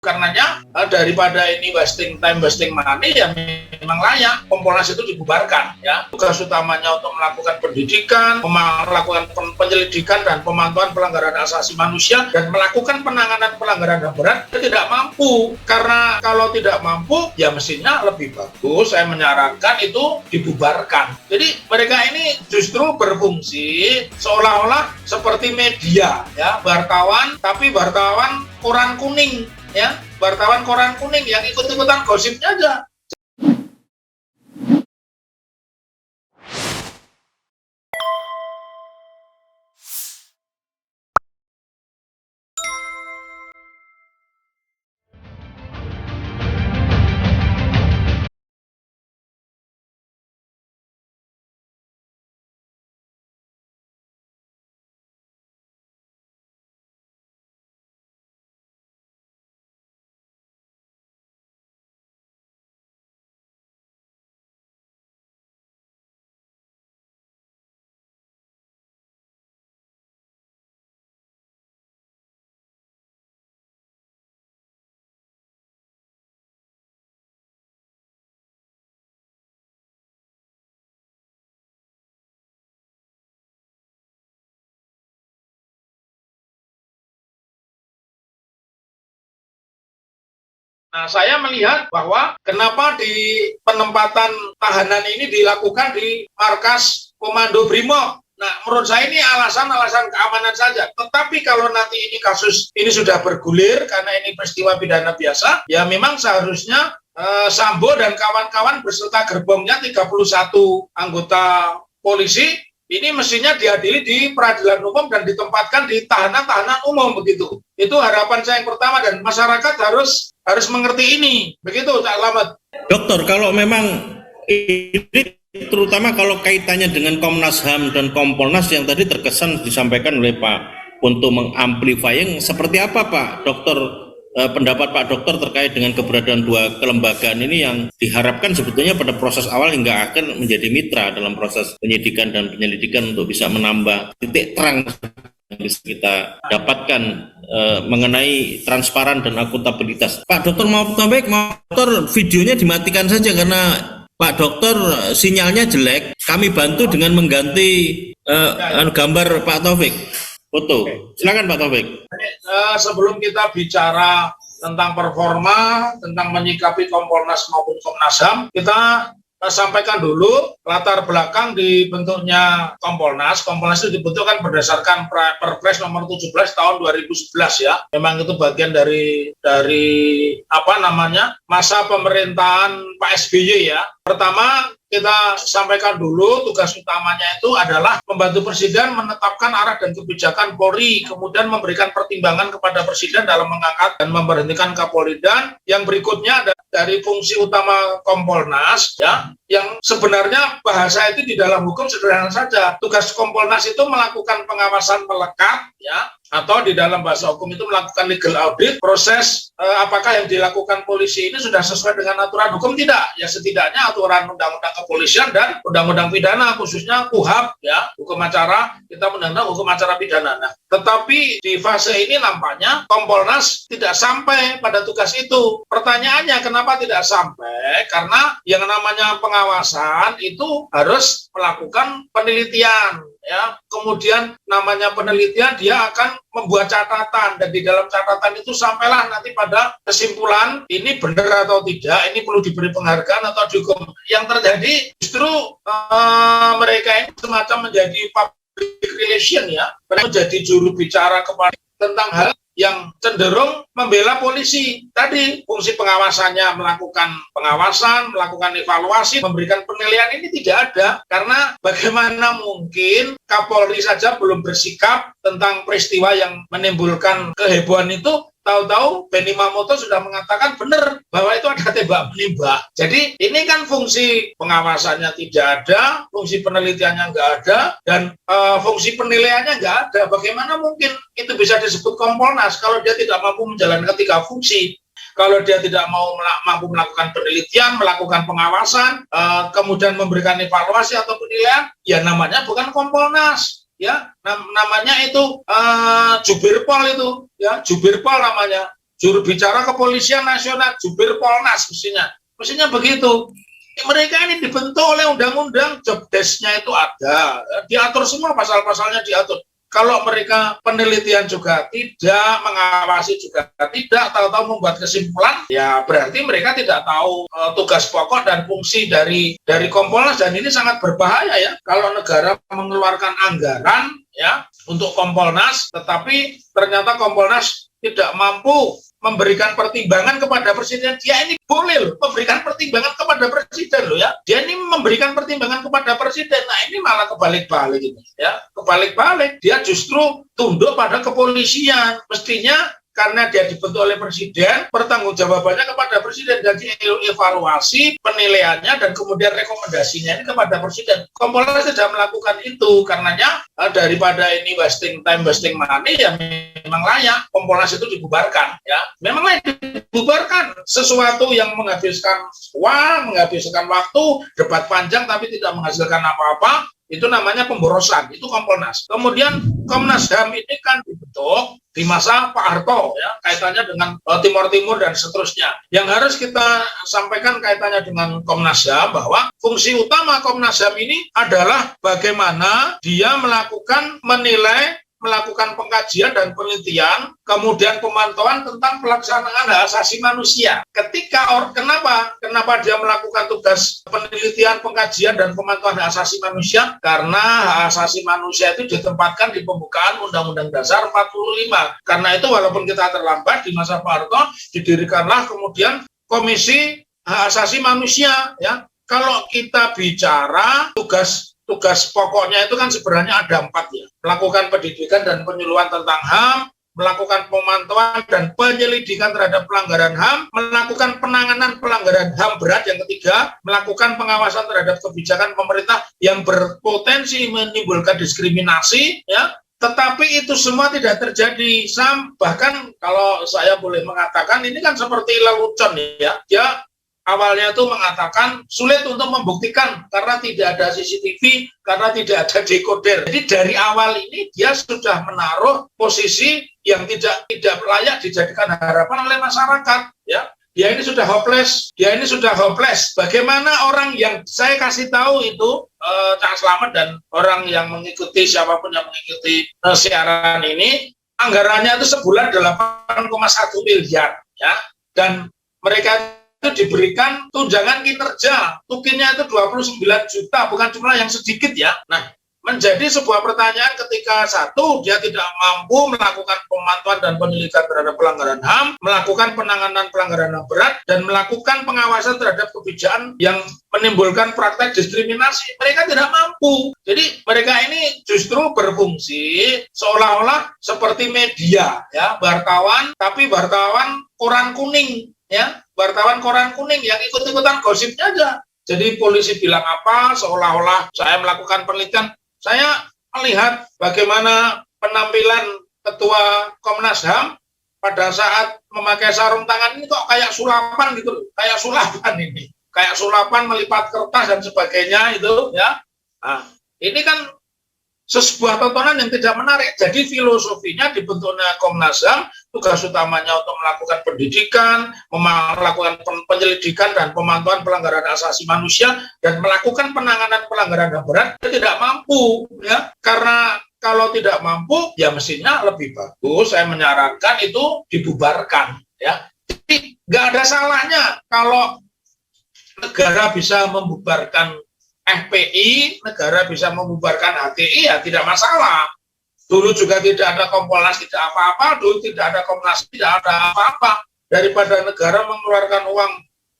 Karenanya daripada ini wasting time, wasting money, ya memang layak Kompolnas itu dibubarkan. Ya, tugas utamanya untuk melakukan pendidikan, melakukan penyelidikan dan pemantauan pelanggaran hak asasi manusia dan melakukan penanganan pelanggaran HAM berat. Dia tidak mampu, karena kalau tidak mampu, ya mestinya lebih bagus. Saya menyarankan itu dibubarkan. Jadi mereka ini justru berfungsi seolah-olah seperti media, ya, wartawan, tapi wartawan koran kuning. Ya, wartawan koran kuning yang ikut-ikutan gosipnya aja. Nah, saya melihat bahwa kenapa di penempatan tahanan ini dilakukan di markas Komando Brimob. Nah, menurut saya ini alasan-alasan keamanan saja. Tetapi kalau nanti ini kasus ini sudah bergulir karena ini peristiwa pidana biasa, ya memang seharusnya Sambo dan kawan-kawan beserta gerbongnya 31 anggota polisi ini mestinya diadili di peradilan umum dan ditempatkan di tahanan-tahanan umum begitu. Itu harapan saya yang pertama dan masyarakat harus mengerti ini. Begitu, Cak Slamet. Dokter, kalau memang ini terutama kalau kaitannya dengan Komnas HAM dan Kompolnas yang tadi terkesan disampaikan oleh Pak untuk mengamplifying, seperti apa Pak Dokter, pendapat Pak Dokter terkait dengan keberadaan dua kelembagaan ini yang diharapkan sebetulnya pada proses awal hingga akan menjadi mitra dalam proses penyidikan dan penyelidikan untuk bisa menambah titik terang yang bisa kita dapatkan mengenai transparan dan akuntabilitas. Pak Dokter mau Taufik, Dokter videonya dimatikan saja karena Pak Dokter sinyalnya jelek. Kami bantu dengan mengganti gambar Pak Taufik. Foto. Silakan Pak Taufik. Sebelum kita bicara tentang performa, tentang menyikapi Kompolnas maupun Komnas HAM, kita sampaikan dulu latar belakang dibentuknya Kompolnas. Kompolnas itu dibentukkan berdasarkan Perpres nomor 17 tahun 2011 ya. Memang itu bagian dari masa pemerintahan Pak SBY ya. Pertama, kita sampaikan dulu tugas utamanya itu adalah membantu Presiden menetapkan arah dan kebijakan Polri, kemudian memberikan pertimbangan kepada Presiden dalam mengangkat dan memberhentikan Kapolri. Dan yang berikutnya ada dari fungsi utama Kompolnas ya, yang sebenarnya bahasa itu di dalam hukum sederhana saja. Tugas Kompolnas itu melakukan pengawasan melekat ya, atau di dalam bahasa hukum itu melakukan legal audit, proses apakah yang dilakukan polisi ini sudah sesuai dengan aturan hukum tidak? Ya setidaknya aturan undang-undang kepolisian dan undang-undang pidana, khususnya KUHAP ya, hukum acara, kita mengenal hukum acara pidana. Nah, tetapi di fase ini nampaknya Kompolnas tidak sampai pada tugas itu. Pertanyaannya kenapa tidak sampai? Karena yang namanya pengawasan itu harus melakukan penelitian ya, kemudian namanya penelitian dia akan membuat catatan dan di dalam catatan itu sampailah nanti pada kesimpulan ini benar atau tidak, ini perlu diberi penghargaan atau dihukum. Yang terjadi justru mereka ini semacam menjadi public relation ya, mereka menjadi juru bicara kepada tentang hal yang cenderung membela polisi. Tadi fungsi pengawasannya melakukan pengawasan, melakukan evaluasi, memberikan penilaian ini tidak ada. Karena bagaimana mungkin Kapolri saja belum bersikap tentang peristiwa yang menimbulkan kehebohan itu, tahu-tahu Benny Mamoto sudah mengatakan benar bahwa itu ada tembak menembak. Jadi ini kan fungsi pengawasannya tidak ada, fungsi penelitiannya nggak ada, dan fungsi penilaiannya nggak ada. Bagaimana mungkin itu bisa disebut Kompolnas kalau dia tidak mampu menjalankan tiga fungsi? Kalau dia tidak mampu melakukan penelitian, melakukan pengawasan, kemudian memberikan evaluasi atau penilaian, ya namanya bukan Kompolnas. Ya, namanya itu Jubirpol itu, ya Jubirpol namanya. juru bicara kepolisian nasional, jubir Polnas mestinya begitu. Mereka ini dibentuk oleh undang-undang, job desk-nya itu ada, diatur semua, pasal-pasalnya diatur. Kalau mereka penelitian juga tidak, mengawasi juga tidak, tahu-tahu membuat kesimpulan, ya berarti mereka tidak tahu tugas pokok dan fungsi dari Kompolnas, dan ini sangat berbahaya ya. Kalau negara mengeluarkan anggaran ya untuk Kompolnas, tetapi ternyata Kompolnas tidak mampu memberikan pertimbangan kepada presiden. Dia ini boleh loh memberikan pertimbangan kepada presiden loh ya. Dia ini memberikan pertimbangan kepada presiden. Nah ini malah kebalik-balik ini ya. Kebalik-balik. Dia justru tunduk pada kepolisian. Mestinya karena dia dibentuk oleh presiden, pertanggungjawabannya kepada presiden, dan evaluasi penilaiannya dan kemudian rekomendasinya ini kepada presiden. Kompolnas tidak melakukan itu, karenanya daripada ini wasting time, wasting money, ya memang layak Kompolnas itu dibubarkan ya. Memang layak dibubarkan. Sesuatu yang menghabiskan uang, menghabiskan waktu, debat panjang tapi tidak menghasilkan apa-apa, itu namanya pemborosan, itu Kompolnas. Kemudian Komnas HAM ini kan dibentuk di masa Pak Harto ya, kaitannya dengan Timur Timur dan seterusnya. Yang harus kita sampaikan kaitannya dengan Komnas HAM bahwa fungsi utama Komnas HAM ini adalah bagaimana dia menilai, melakukan pengkajian dan penelitian, kemudian pemantauan tentang pelaksanaan hak asasi manusia. Kenapa dia melakukan tugas penelitian, pengkajian dan pemantauan hak asasi manusia? Karena hak asasi manusia itu ditempatkan di pembukaan Undang-Undang Dasar 45. Karena itu walaupun kita terlambat, di masa Pak Harto didirikanlah kemudian Komisi Hak Asasi Manusia ya. Kalau kita bicara tugas pokoknya itu kan sebenarnya ada 4 ya. Melakukan pendidikan dan penyuluhan tentang HAM, melakukan pemantauan dan penyelidikan terhadap pelanggaran HAM, melakukan penanganan pelanggaran HAM berat yang ketiga, melakukan pengawasan terhadap kebijakan pemerintah yang berpotensi menimbulkan diskriminasi ya. Tetapi itu semua tidak terjadi. Bahkan kalau saya boleh mengatakan ini kan seperti lelucon ya. Dia awalnya itu mengatakan sulit untuk membuktikan karena tidak ada CCTV, karena tidak ada dekoder. Jadi dari awal ini dia sudah menaruh posisi yang tidak layak dijadikan harapan oleh masyarakat. Ya, dia ini sudah hopeless. Bagaimana orang yang saya kasih tahu itu Cak Slamet dan orang yang mengikuti, siapapun yang mengikuti siaran ini, anggarannya itu sebulan 8,1 miliar ya, dan mereka itu diberikan tunjangan kinerja, tukinnya itu 29 juta, bukan jumlah yang sedikit ya. Nah, menjadi sebuah pertanyaan ketika satu, dia tidak mampu melakukan pemantauan dan penyelidikan terhadap pelanggaran HAM, melakukan penanganan pelanggaran HAM berat, dan melakukan pengawasan terhadap kebijakan yang menimbulkan praktek diskriminasi. Mereka tidak mampu. Jadi mereka ini justru berfungsi seolah-olah seperti media ya, wartawan, tapi wartawan koran kuning ya, wartawan koran kuning yang ikut-ikutan gosipnya aja. Jadi polisi bilang apa, seolah-olah saya melakukan penelitian. Saya melihat bagaimana penampilan Ketua Komnas HAM pada saat memakai sarung tangan ini kok kayak sulapan gitu, kayak sulapan ini. Kayak sulapan melipat kertas dan sebagainya itu ya. Nah, ini kan sebuah tontonan yang tidak menarik. Jadi filosofinya dibentuknya Komnas HAM, tugas utamanya untuk melakukan pendidikan, melakukan penyelidikan dan pemantauan pelanggaran asasi manusia, dan melakukan penanganan pelanggaran HAM berat, dia tidak mampu ya. Karena kalau tidak mampu, ya mestinya lebih bagus. Saya menyarankan itu dibubarkan ya. Jadi nggak ada salahnya kalau negara bisa membubarkan FPI, negara bisa membubarkan HTI, ya tidak masalah. Dulu juga tidak ada Kompolnas, tidak apa-apa. Dulu tidak ada Komnas, tidak ada apa-apa. Daripada negara mengeluarkan uang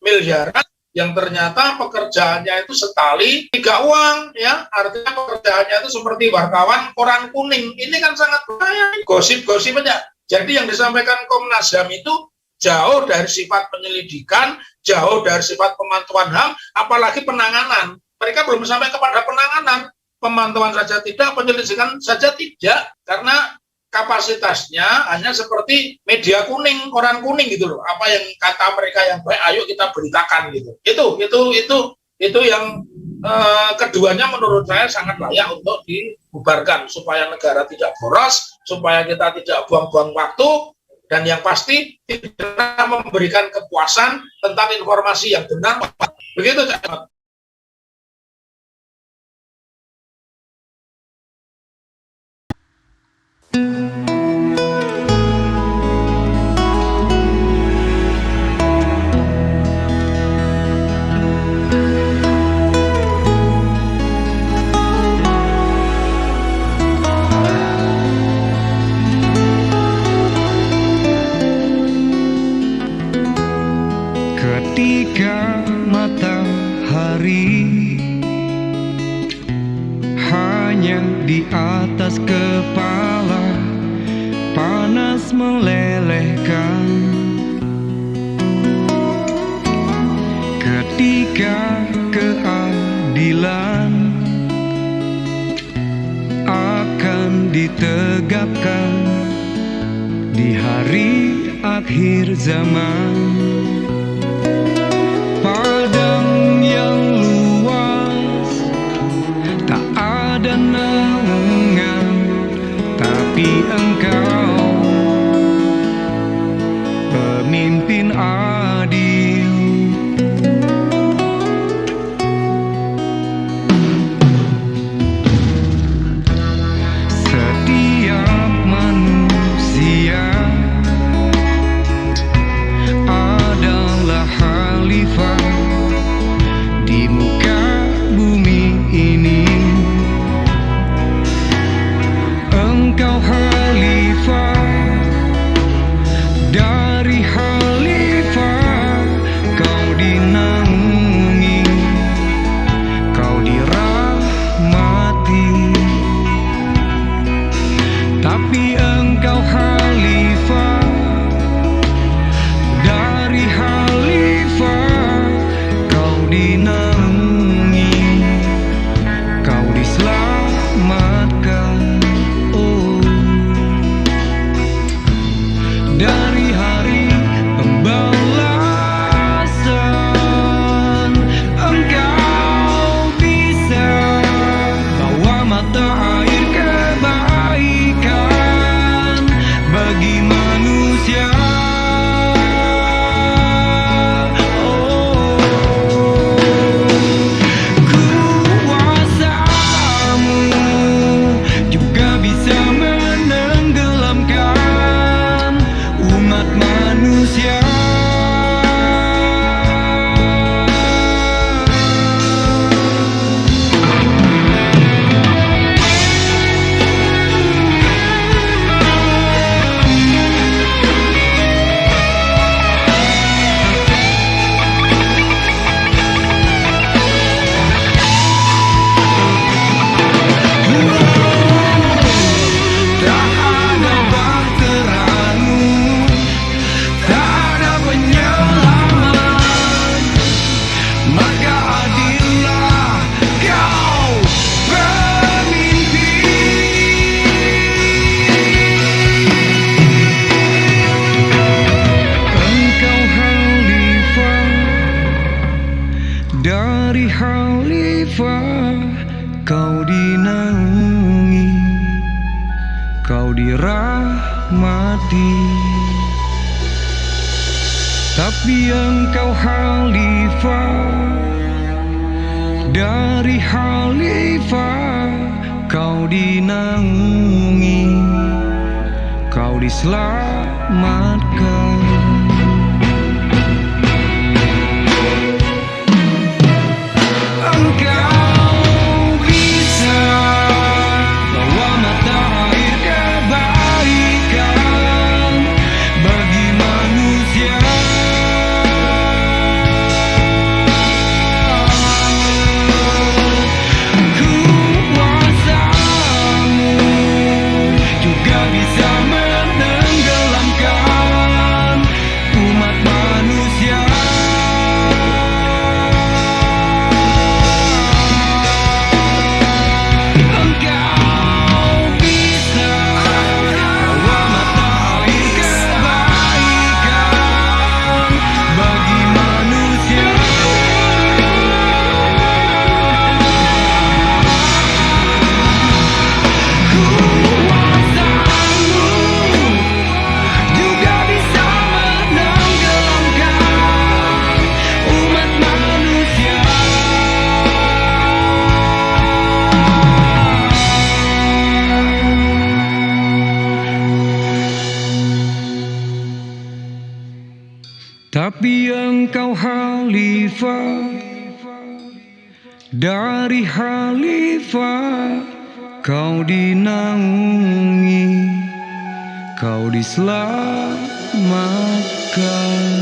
miliaran yang ternyata pekerjaannya itu sekali 3 uang, ya. Artinya pekerjaannya itu seperti wartawan koran kuning. Ini kan sangat bahaya. Gosip-gosip aja. Jadi yang disampaikan Komnas HAM itu jauh dari sifat penyelidikan, jauh dari sifat pemantauan HAM, apalagi penanganan. Mereka belum sampai kepada penanganan, pemantauan saja tidak, penyelidikan saja tidak, karena kapasitasnya hanya seperti media kuning, koran kuning gitu loh. Apa yang kata mereka yang baik, ayo kita beritakan gitu. Itu yang keduanya menurut saya sangat layak untuk dibubarkan supaya negara tidak boros, supaya kita tidak buang-buang waktu. dan yang pasti tidak memberikan kepuasan tentang informasi yang benar. Begitu, Cak. Ketika matahari hanya di atas kepala, panas melelehkan. Ketika keadilan akan ditegakkan di hari akhir zaman, padang yang luas tak ada naungan, tapi Engkau pemimpin adil. Setiap manusia adalah khalifah di muka bumi ini. Engkau khalifah, dari khalifah kau dinaungi, kau dirahmati. Tapi Engkau khalifah, dari khalifah kau dinaungi, kau diselamatkan. Oh, dari hari pembalasan Engkau bisa bawa mata air kebaikan bagi manusia. Kuasamu juga bisa menenggelamkan umat manusia. Tak ada bahteramu, tak ada penyelamat, maka adillah kau pemimpin. Engkau khalifah, dari khalifah kau dinaungi, kau dirahmati. Tapi Engkau khalifah, dari khalifah kau dinaungi, kau diselamatkan. Engkau bisa bawa mata air kebaikan bagi manusia. Kuasamu juga bisa menenggelamkan Tapi engkau khalifah, dari khalifah kau dinaungi, kau diselamatkan.